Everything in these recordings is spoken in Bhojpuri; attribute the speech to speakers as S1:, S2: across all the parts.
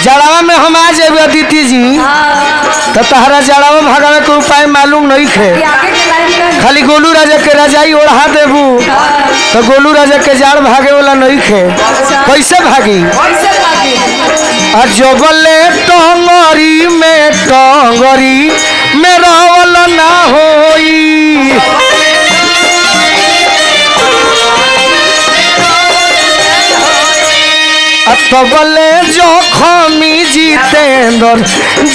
S1: जड़ावा में हम आ जाए अदिति जी तो तहरा जड़ावा भागावे के उपाय मालूम नहीं थे। खाली गोलू राजा के रजाई ओढ़ा देबू तो गोलू राजा के जाड़ भागे वाला नहीं थे। कैसे भागी? अजबले टंगरी में रावल ना होई तबले जखमी जितेंद्र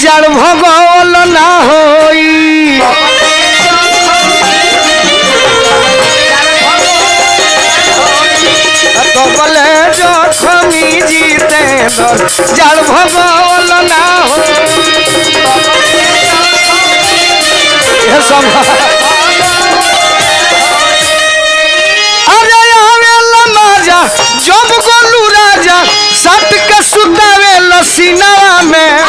S1: जड़ भगवल ना होई तबले जखमी जितेंद्र जड़ भगवल ना होई। अरे आवेला माजा जब गोलू राजा सट के सुतावे लसीनावा में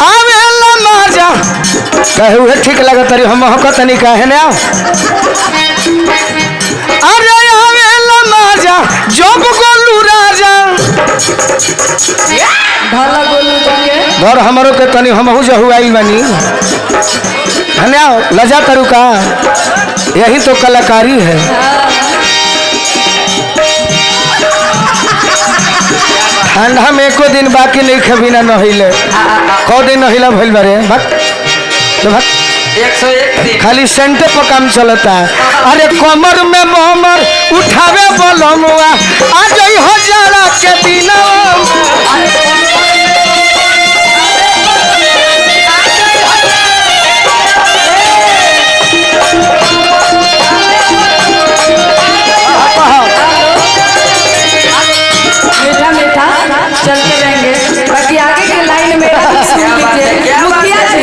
S1: आवेला माजा कहे हुए ठीक लगा तरी हम हकत नहीं कहे ना। अरे आवेला माजा जब गोलू राजा घर हमारो के तनी हमहू जहु आई बनी हन्या लजा तरु का यही तो कलाकारी है। ठंडा में एको दिन बाकी नहीं खबी ना नहिले कौ दिन नहिला भइल बारे खाली सेंटे पर काम चलता है। अरे कमर में बमर उठावे बलमुआ आ जाई हजारा के दिनवा
S2: चलते रहेंगे बाकी आगे के लाइन में मुखिया जी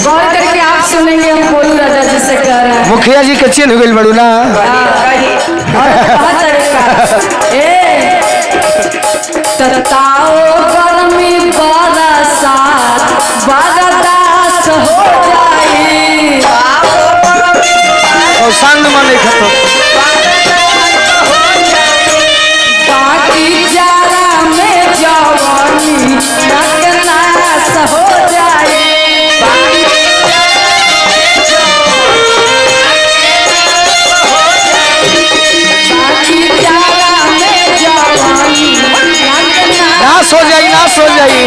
S2: गौर करके आप सुनेंगे हम गोलू राजा जी से कह रहे हैं।
S1: मुखिया जी के चिन्ह गइल बड़ू ना
S2: तताओ गर्मी बरसात बर्दाश्त हो जाए
S1: और संग में नहीं खत्म
S2: बाकी जारा में जवानी नाश हो जाए बाकी जारा में जवानी
S1: नाश हो जाई नाश हो जाई।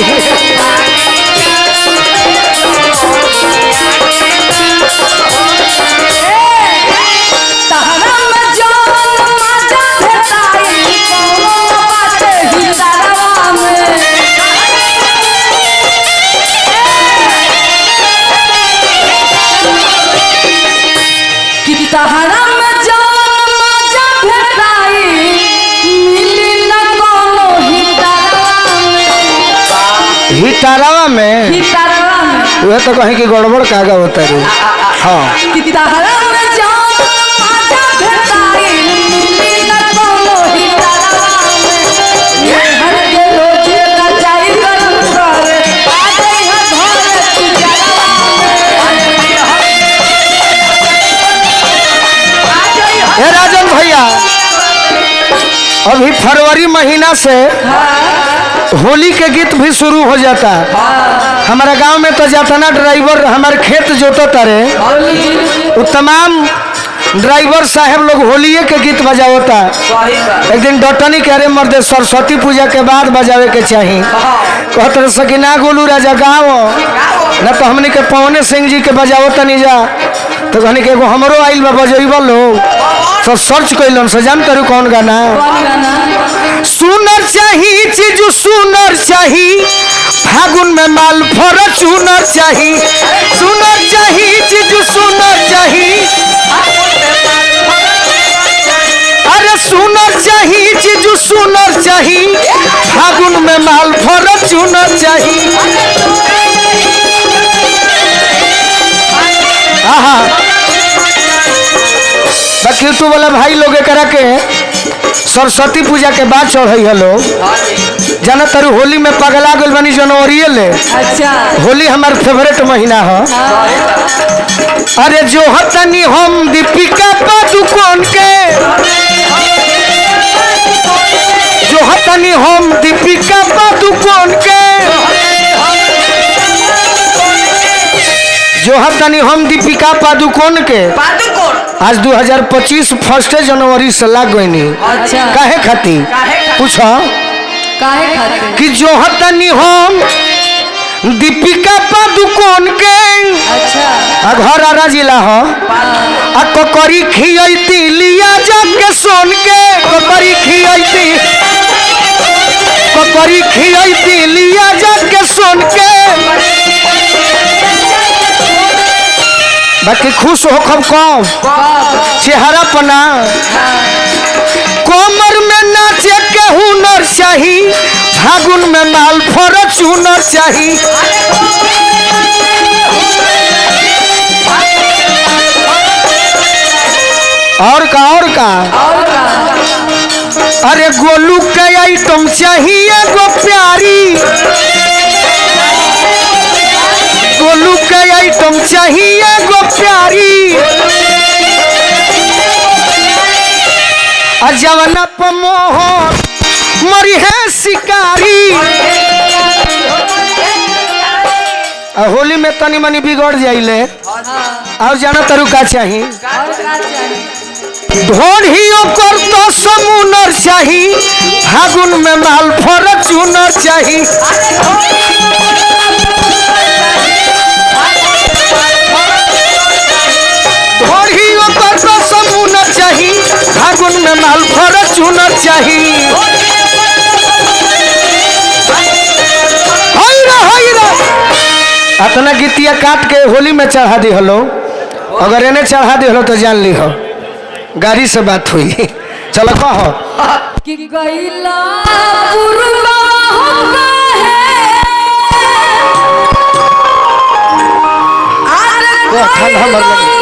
S1: हिटारावा में वह तो कहीं की गड़बड़ कागा होता है। हाँ राजन भैया अभी फरवरी महीना से होली के गीत भी शुरू हो जाता है। हमारा गांव में तो जातना ड्राइवर हमारे खेत जोतता रहे वो तमाम ड्राइवर साहब लोग होलिये के गीत बजावता। एक दिन डॉटनी कह रहे मर्दे सरस्वती पूजा के बाद बजावे के चाहिए कहते सकी ना गोलू राजा गाँव ना तो हमने के पवने सिंह जी के बजावता नहीं जा तो कहने के हमरो आइल बा बजेबा लोग सब सर्च कैलन से जान तरु कौन गाना सुनर चाहिए चीज सुनर चाहिए फागुन में माल फॉर्च्यूनर चाहिए सुनर चाहिए चीज सुनर चाहिए अरे सुनर चाहिए चीज सुनर चाहिए फागुन में माल फॉर्च्यूनर चाहिए। बाकी यूट्यूब वाला भाई लोग करा के सरस्वती पूजा के बाद चढ़ई है लोग जाना तरु होली में पगला गल बनी जनवरी ले।
S2: अच्छा
S1: होली हमार फेवरेट महीना है। अरे जो हतनी हम दीपिका पादुकोण के तनी हम दीपिका पादुकोण के जो है तनी हम दीपिका पादुकोण के आज 2025 1 जनवरी से लाग गई।
S2: अच्छा
S1: काहे खाती पूछो
S2: काहे खातिर
S1: कि जो है तनी हम दीपिका पादुकोण के
S2: अच्छा
S1: घर आरा जिला हो आ ककरी खियती लिया जाके सोन के ककरी खियती लिया जाके सोन के बाकी खुश हो खब कब चेहरा पना कमर में नाचे के हुनर चाही फागुन में माल फॉर्च्यूनर चाही और का अरे गोलू के आइटम चाहिए गो प्यारी गोलू के आइटम चाहिए गो प्यारी जवना पमोह मरी है शिकारी होली में तनी मनी बिगड़ जाइले और जाना तरुका चाहिए ढोढ़ियों कर तो समुनर चाही फागुन में माल फॉर्च्यूनर चाही ढोढ़ियों कर तो समुनर चाही फागुन में माल फॉर्च्यूनर चाही अपना गीतिया काट के होली में चढ़ा दी हलो अगर इन्हें चढ़ा दी हलो तो जान ली हो गाड़ी से बात हुई चलो कहो
S2: कि गईला पुरवा होगा है
S1: ठंडा मर